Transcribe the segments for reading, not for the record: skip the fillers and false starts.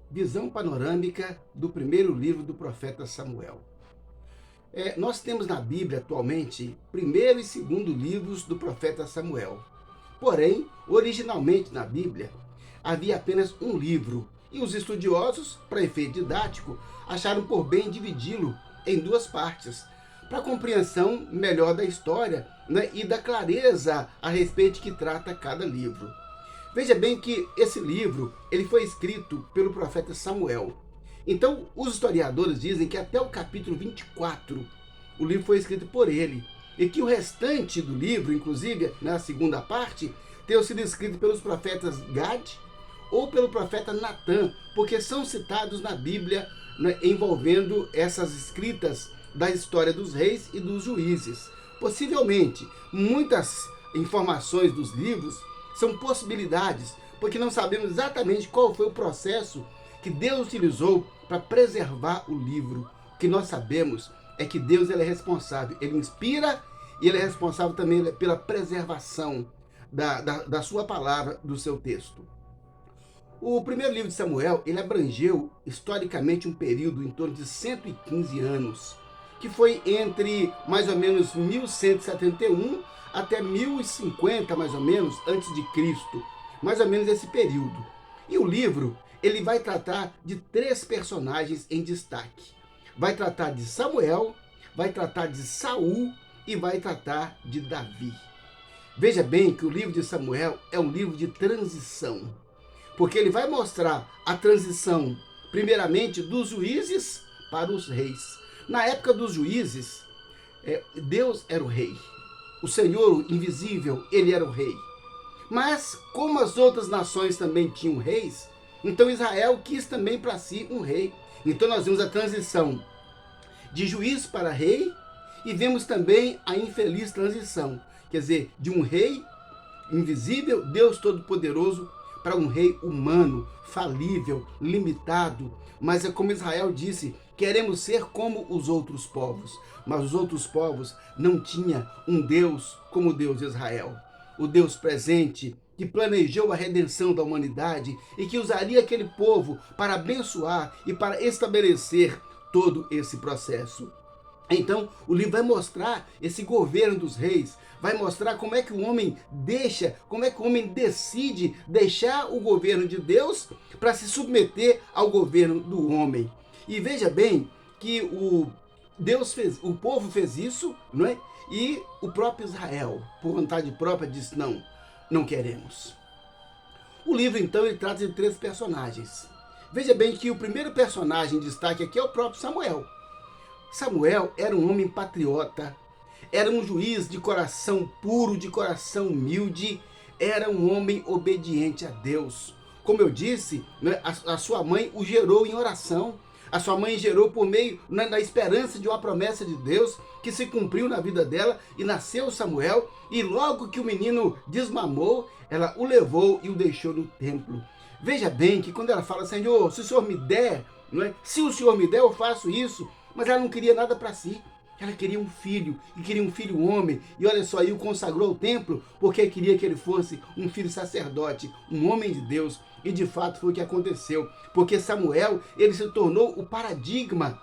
Visão panorâmica do primeiro livro do profeta Samuel. Nós temos na Bíblia atualmente primeiro e segundo livros do profeta Samuel. Porém, originalmente na Bíblia havia apenas um livro e os estudiosos, para efeito didático, acharam por bem dividi-lo em duas partes, para compreensão melhor da história, né, e da clareza a respeito de que trata cada livro. Veja bem que esse livro ele foi escrito pelo profeta Samuel. Então, os historiadores dizem que até o capítulo 24 o livro foi escrito por ele. E que o restante do livro, inclusive na segunda parte, tenha sido escrito pelos profetas Gad ou pelo profeta Natã, porque são citados na Bíblia, né, envolvendo essas escritas da história dos reis e dos juízes. Possivelmente, muitas informações dos livros são possibilidades, porque não sabemos exatamente qual foi o processo que Deus utilizou para preservar o livro. O que nós sabemos é que Deus ele é responsável, ele inspira e ele é responsável também pela preservação da sua palavra, do seu texto. O primeiro livro de Samuel, ele abrangeu historicamente um período em torno de 115 anos, que foi entre mais ou menos 1171 até 1050, mais ou menos, antes de Cristo. Mais ou menos esse período. E o livro, ele vai tratar de três personagens em destaque. Vai tratar de Samuel, vai tratar de Saul e vai tratar de Davi. Veja bem que o livro de Samuel é um livro de transição, porque ele vai mostrar a transição, primeiramente, dos juízes para os reis. Na época dos juízes, Deus era o rei. O Senhor invisível, ele era o rei. Mas, como as outras nações também tinham reis, então Israel quis também para si um rei. Então nós vemos a transição de juiz para rei e vemos também a infeliz transição, quer dizer, de um rei invisível, Deus Todo-Poderoso, para um rei humano, falível, limitado. Mas é como Israel disse, queremos ser como os outros povos. Mas os outros povos não tinham um Deus como o Deus de Israel. O Deus presente, que planejou a redenção da humanidade e que usaria aquele povo para abençoar e para estabelecer todo esse processo. Então, o livro vai mostrar esse governo dos reis, vai mostrar como é que o homem como é que o homem decide deixar o governo de Deus para se submeter ao governo do homem. E veja bem que o povo fez isso, não é? E o próprio Israel, por vontade própria, disse: não, não queremos. O livro, então, ele trata de três personagens. Veja bem que o primeiro personagem em destaque aqui é o próprio Samuel. Samuel era um homem patriota, era um juiz de coração puro, de coração humilde, era um homem obediente a Deus. Como eu disse, né, a sua mãe o gerou em oração. A sua mãe gerou por meio da esperança de uma promessa de Deus que se cumpriu na vida dela e nasceu Samuel. E logo que o menino desmamou, ela o levou e o deixou no templo. Veja bem que quando ela fala: Senhor, se o Senhor me der, não é? Se o Senhor me der, eu faço isso. Mas ela não queria nada para si. Ela queria um filho, e queria um filho homem. E olha só, aí o consagrou ao templo, porque queria que ele fosse um filho sacerdote, um homem de Deus. E de fato foi o que aconteceu, porque Samuel, ele se tornou o paradigma.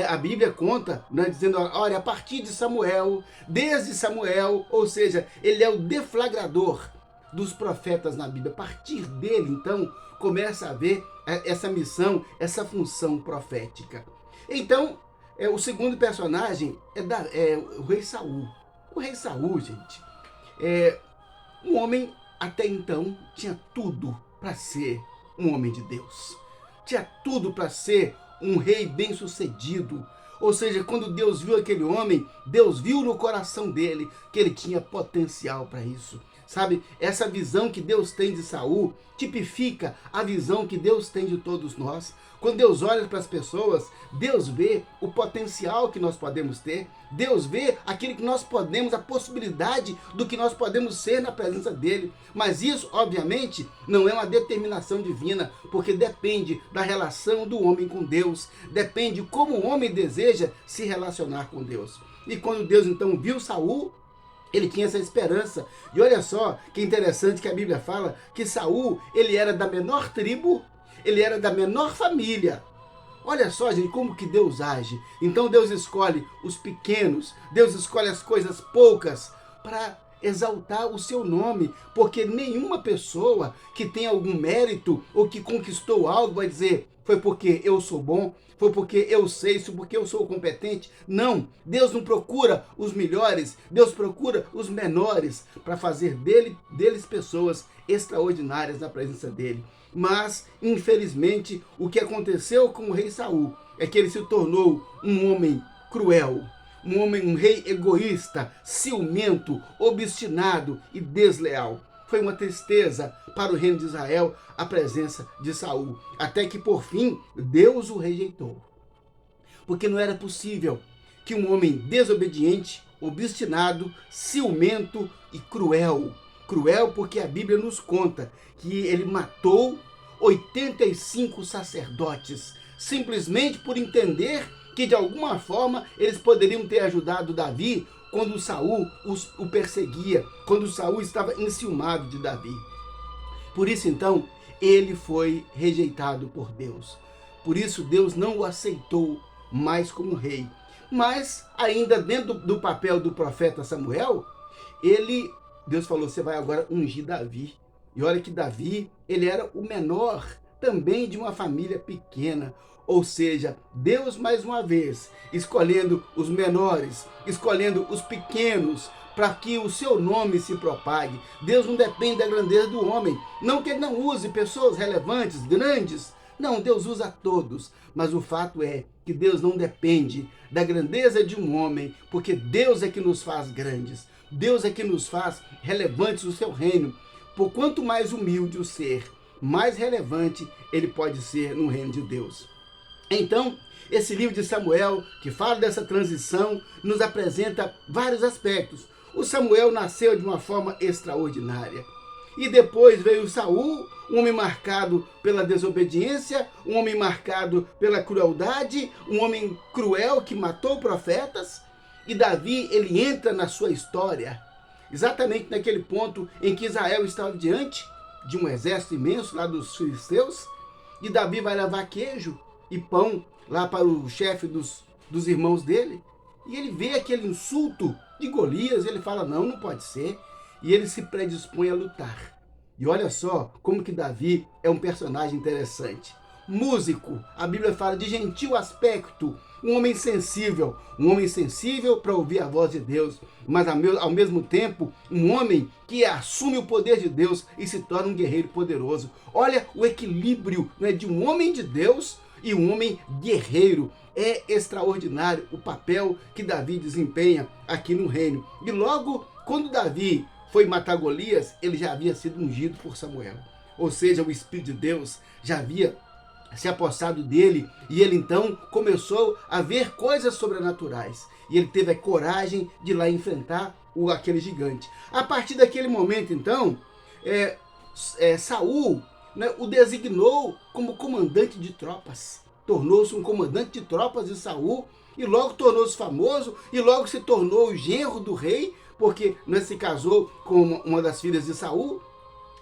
A Bíblia conta, né, dizendo: olha, a partir de Samuel, desde Samuel, ou seja, ele é o deflagrador dos profetas na Bíblia. A partir dele, então, começa a haver essa missão, essa função profética. Então, o segundo personagem é o rei Saul. O rei Saul, gente, um homem até então tinha tudo para ser um homem de Deus. Tinha tudo para ser um rei bem-sucedido. Ou seja, quando Deus viu aquele homem, Deus viu no coração dele que ele tinha potencial para isso. Sabe, essa visão que Deus tem de Saul tipifica a visão que Deus tem de todos nós. Quando Deus olha para as pessoas, Deus vê o potencial que nós podemos ter. Deus vê aquilo que nós podemos, a possibilidade do que nós podemos ser na presença dele. Mas isso, obviamente, não é uma determinação divina, porque depende da relação do homem com Deus. Depende como o homem deseja se relacionar com Deus. E quando Deus então viu Saul, ele tinha essa esperança. E olha só que interessante que a Bíblia fala que Saul, ele era da menor tribo, ele era da menor família. Olha só, gente, como que Deus age. Então Deus escolhe os pequenos, Deus escolhe as coisas poucas para exaltar o seu nome, porque nenhuma pessoa que tem algum mérito ou que conquistou algo vai dizer, foi porque eu sou bom, foi porque eu sei, foi porque eu sou competente. Não, Deus não procura os melhores, Deus procura os menores para fazer deles pessoas extraordinárias na presença dele. Mas, infelizmente, o que aconteceu com o rei Saul é que ele se tornou um homem cruel, um rei egoísta, ciumento, obstinado e desleal. Foi uma tristeza para o reino de Israel a presença de Saul, até que por fim Deus o rejeitou. Porque não era possível que um homem desobediente, obstinado, ciumento e cruel porque a Bíblia nos conta que ele matou 85 sacerdotes, simplesmente por entender que de alguma forma eles poderiam ter ajudado Davi quando Saul o perseguia, quando Saul estava enciumado de Davi. Por isso então, ele foi rejeitado por Deus. Por isso Deus não o aceitou mais como rei. Mas ainda dentro do papel do profeta Samuel, Deus falou, você vai agora ungir Davi. E olha que Davi, ele era o menor também de uma família pequena. Ou seja, Deus mais uma vez escolhendo os menores, escolhendo os pequenos, para que o seu nome se propague. Deus não depende da grandeza do homem. Não que ele não use pessoas relevantes, grandes. Não, Deus usa todos. Mas o fato é que Deus não depende da grandeza de um homem, porque Deus é que nos faz grandes. Deus é que nos faz relevantes no seu reino. Por quanto mais humilde o ser, mais relevante ele pode ser no reino de Deus. Então, esse livro de Samuel, que fala dessa transição, nos apresenta vários aspectos. O Samuel nasceu de uma forma extraordinária. E depois veio Saul, um homem marcado pela desobediência, um homem marcado pela crueldade, um homem cruel que matou profetas. E Davi, ele entra na sua história, exatamente naquele ponto em que Israel estava diante de um exército imenso lá dos filisteus, e Davi vai levar queijo e pão lá para o chefe dos irmãos dele, e ele vê aquele insulto de Golias, e ele fala, não pode ser, e ele se predispõe a lutar. E olha só como que Davi é um personagem interessante. Músico, a Bíblia fala de gentil aspecto, um homem sensível para ouvir a voz de Deus, mas ao mesmo tempo um homem que assume o poder de Deus e se torna um guerreiro poderoso. Olha o equilíbrio, né, de um homem de Deus e um homem guerreiro. É extraordinário o papel que Davi desempenha aqui no reino. E logo quando Davi foi matar Golias, ele já havia sido ungido por Samuel. Ou seja, o Espírito de Deus já havia se apossado dele, e ele então começou a ver coisas sobrenaturais. E ele teve a coragem de ir lá enfrentar aquele gigante. A partir daquele momento, então, Saul, né, o designou como comandante de tropas. Tornou-se um comandante de tropas de Saul, e logo tornou-se famoso, e logo se tornou o genro do rei, porque se casou com uma das filhas de Saul.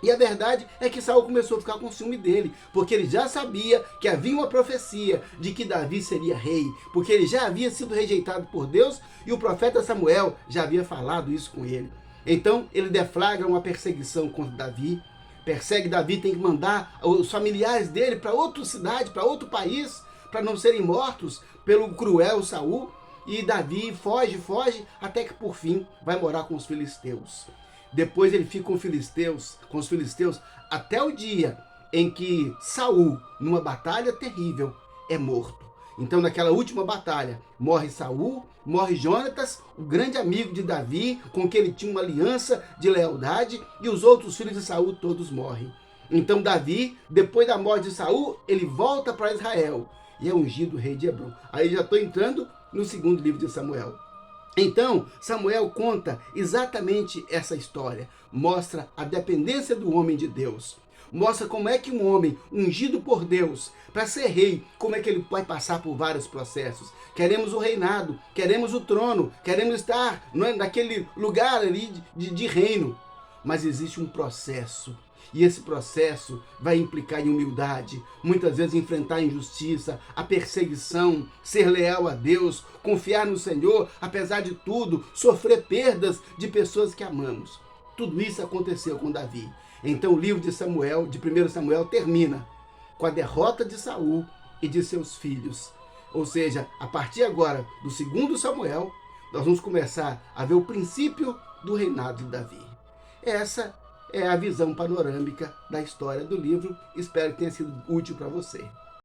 E a verdade é que Saul começou a ficar com ciúme dele, porque ele já sabia que havia uma profecia de que Davi seria rei, porque ele já havia sido rejeitado por Deus e o profeta Samuel já havia falado isso com ele. Então ele deflagra uma perseguição contra Davi, persegue Davi, tem que mandar os familiares dele para outra cidade, para outro país, para não serem mortos pelo cruel Saul. E Davi foge, até que por fim vai morar com os filisteus. Depois ele fica com os filisteus, até o dia em que Saul, numa batalha terrível, é morto. Então, naquela última batalha, morre Saul, morre Jonatas, o grande amigo de Davi, com quem ele tinha uma aliança de lealdade, e os outros filhos de Saul todos morrem. Então, Davi, depois da morte de Saul, ele volta para Israel e é ungido rei de Hebrom. Aí já estou entrando no segundo livro de Samuel. Então, Samuel conta exatamente essa história, mostra a dependência do homem de Deus, mostra como é que um homem ungido por Deus para ser rei, como é que ele vai passar por vários processos. Queremos o reinado, queremos o trono, queremos estar naquele lugar ali de reino, mas existe um processo. E esse processo vai implicar em humildade, muitas vezes enfrentar a injustiça, a perseguição, ser leal a Deus, confiar no Senhor, apesar de tudo, sofrer perdas de pessoas que amamos. Tudo isso aconteceu com Davi. Então o livro de Samuel, de 1 Samuel, termina com a derrota de Saul e de seus filhos. Ou seja, a partir agora do 2 Samuel, nós vamos começar a ver o princípio do reinado de Davi. Essa é a visão panorâmica da história do livro. Espero que tenha sido útil para você.